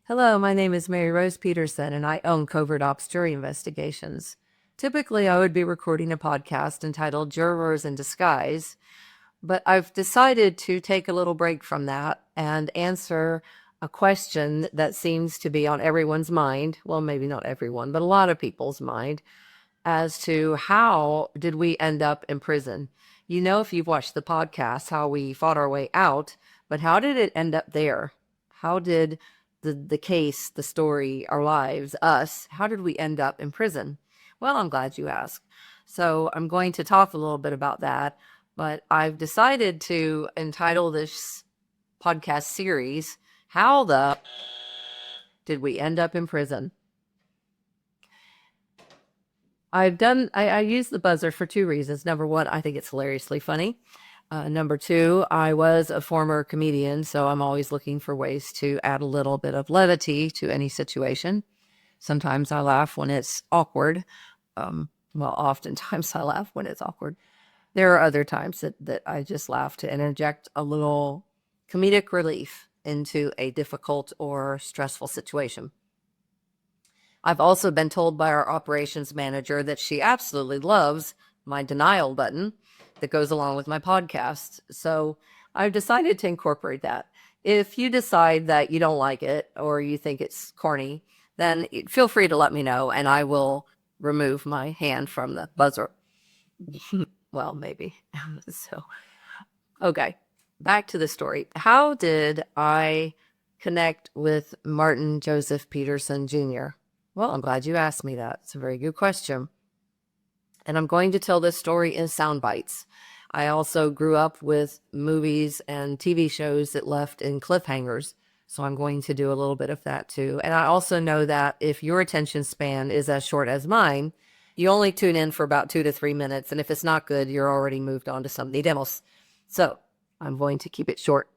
Hello, my name is Mary Rose Peterson, and I own Covert Ops Jury Investigations. Typically, I would be recording a podcast entitled Jurors in Disguise, but I've decided to take a little break from that and answer a question that seems to be on everyone's mind. Well, maybe not everyone, but a lot of people's mind as to how did we end up in prison? You know, if you've watched the podcast, how we fought our way out, but how did it end up there? How did the case, the story, our lives, us, how did we end up in prison? Well, I'm glad you asked. So I'm going to talk a little bit about that, but I've decided to entitle this podcast series, How the Did We End Up in Prison? I use the buzzer for two reasons. Number one, I think it's hilariously funny. Number two, I was a former comedian, so I'm always looking for ways to add a little bit of levity to any situation. Sometimes I laugh when it's awkward. Oftentimes I laugh when it's awkward. There are other times that I just laugh to interject a little comedic relief into a difficult or stressful situation. I've also been told by our operations manager that she absolutely loves my denial button that goes along with my podcast. So I've decided to incorporate that. If you decide that you don't like it or you think it's corny, then feel free to let me know and I will remove my hand from the buzzer. Well, maybe. Okay, back to the story. How did I connect with Martin Joseph Peterson Jr.? Well, I'm glad you asked me that. It's a very good question. And I'm going to tell this story in sound bites. I also grew up with movies and TV shows that left in cliffhangers. So I'm going to do a little bit of that too. And I also know that if your attention span is as short as mine, you only tune in for about 2 to 3 minutes. And if it's not good, you're already moved on to something else. So I'm going to keep it short.